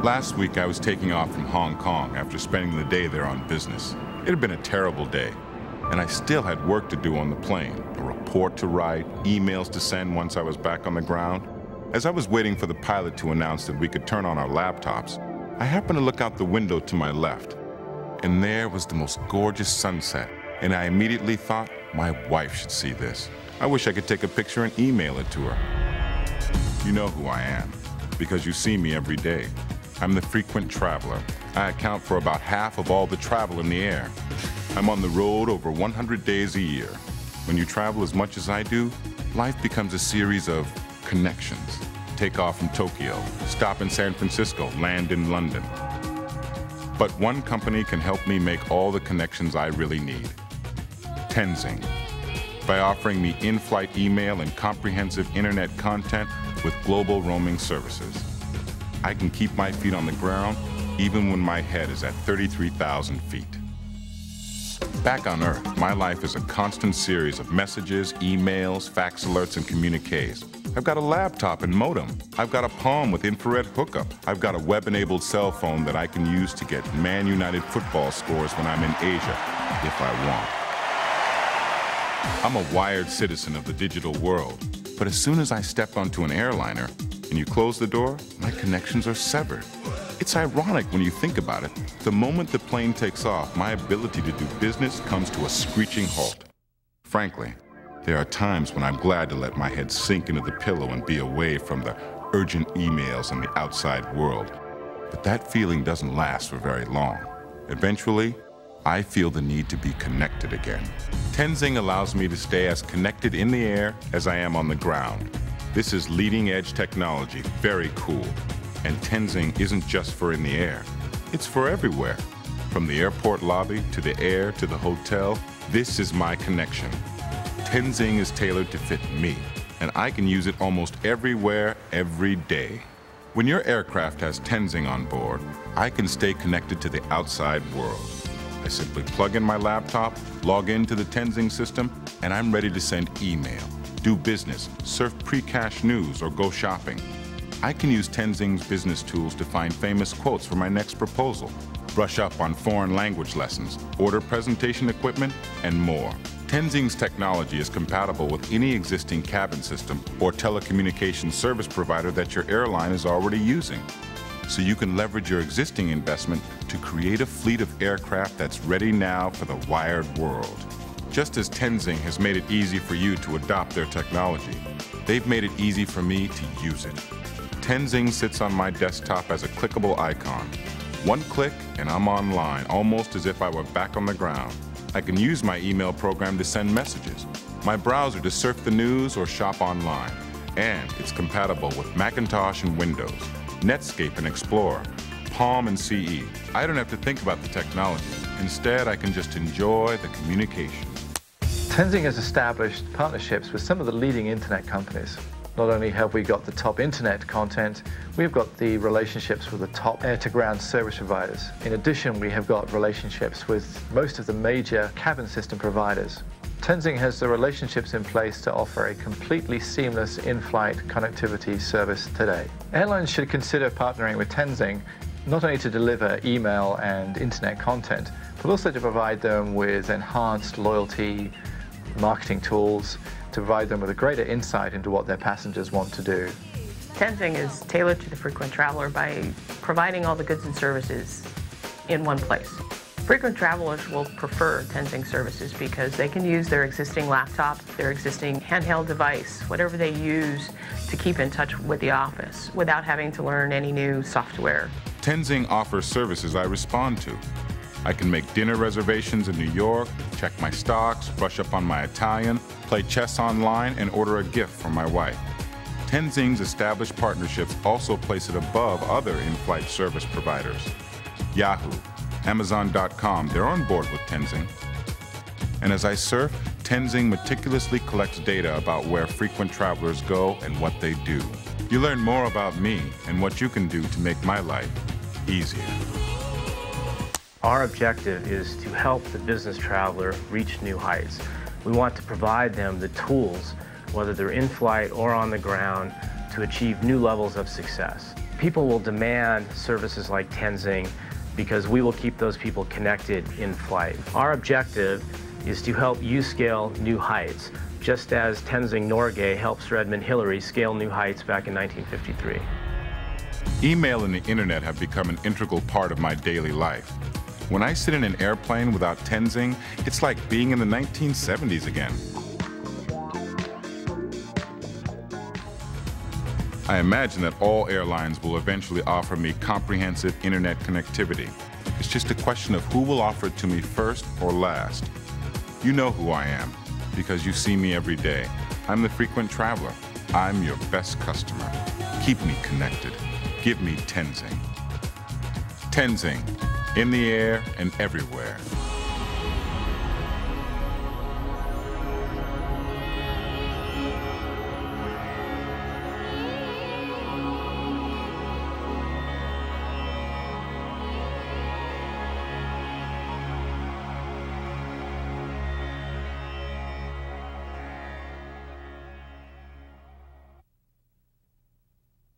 Last week, I was taking off from Hong Kong after spending the day there on business. It had been a terrible day, and I still had work to do on the plane, a report to write, emails to send once I was back on the ground. As I was waiting for the pilot to announce that we could turn on our laptops, I happened to look out the window to my left, and there was the most gorgeous sunset, and I immediately thought, my wife should see this. I wish I could take a picture and email it to her. You know who I am, because you see me every day. I'm the frequent traveler. I account for about half of all the travel in the air. I'm on the road over 100 days a year. When you travel as much as I do, life becomes a series of connections. Take off from Tokyo, stop in San Francisco, land in London. But one company can help me make all the connections I really need. Tenzing. By offering me in-flight email and comprehensive internet content with global roaming services. I can keep my feet on the ground even when my head is at 33,000 feet. Back on Earth, my life is a constant series of messages, emails, fax alerts, and communiques. I've got a laptop and modem. I've got a Palm with infrared hookup. I've got a web-enabled cell phone that I can use to get Man United football scores when I'm in Asia, if I want. I'm a wired citizen of the digital world, but as soon as I step onto an airliner and you close the door, my connections are severed. It's ironic when you think about it. The moment the plane takes off, my ability to do business comes to a screeching halt. Frankly, there are times when I'm glad to let my head sink into the pillow and be away from the urgent emails and the outside world. But that feeling doesn't last for very long. Eventually, I feel the need to be connected again. Tenzing allows me to stay as connected in the air as I am on the ground. This is leading-edge technology, very cool. And Tenzing isn't just for in the air. It's for everywhere. From the airport lobby, to the air, to the hotel, this is my connection. Tenzing is tailored to fit me, and I can use it almost everywhere, every day. When your aircraft has Tenzing on board, I can stay connected to the outside world. I simply plug in my laptop, log into the Tenzing system, and I'm ready to send email, do business, surf pre-cache news, or go shopping. I can use Tenzing's business tools to find famous quotes for my next proposal, brush up on foreign language lessons, order presentation equipment, and more. Tenzing's technology is compatible with any existing cabin system or telecommunications service provider that your airline is already using. So you can leverage your existing investment to create a fleet of aircraft that's ready now for the wired world. Just as Tenzing has made it easy for you to adopt their technology, they've made it easy for me to use it. Tenzing sits on my desktop as a clickable icon. One click and I'm online, almost as if I were back on the ground. I can use my email program to send messages, my browser to surf the news or shop online, and it's compatible with Macintosh and Windows, Netscape and Explorer, Palm and CE. I don't have to think about the technology. Instead, I can just enjoy the communication. Tenzing has established partnerships with some of the leading internet companies. Not only have we got the top internet content, we've got the relationships with the top air-to-ground service providers. In addition, we have got relationships with most of the major cabin system providers. Tenzing has the relationships in place to offer a completely seamless in-flight connectivity service today. Airlines should consider partnering with Tenzing not only to deliver email and internet content, but also to provide them with enhanced loyalty marketing tools, to provide them with a greater insight into what their passengers want to do. Tenzing is tailored to the frequent traveler by providing all the goods and services in one place. Frequent travelers will prefer Tenzing services because they can use their existing laptop, their existing handheld device, whatever they use to keep in touch with the office without having to learn any new software. Tenzing offers services I respond to. I can make dinner reservations in New York, check my stocks, brush up on my Italian, play chess online, and order a gift for my wife. Tenzing's established partnerships also place it above other in-flight service providers. Yahoo, Amazon.com, they're on board with Tenzing. And as I surf, Tenzing meticulously collects data about where frequent travelers go and what they do. You learn more about me and what you can do to make my life easier. Our objective is to help the business traveler reach new heights. We want to provide them the tools, whether they're in flight or on the ground, to achieve new levels of success. People will demand services like Tenzing because we will keep those people connected in flight. Our objective is to help you scale new heights, just as Tenzing Norgay helped Sir Edmund Hillary scale new heights back in 1953. Email and the internet have become an integral part of my daily life. When I sit in an airplane without Tenzing, it's like being in the 1970s again. I imagine that all airlines will eventually offer me comprehensive internet connectivity. It's just a question of who will offer it to me first or last. You know who I am, because you see me every day. I'm the frequent traveler. I'm your best customer. Keep me connected. Give me Tenzing. Tenzing, in the air and everywhere.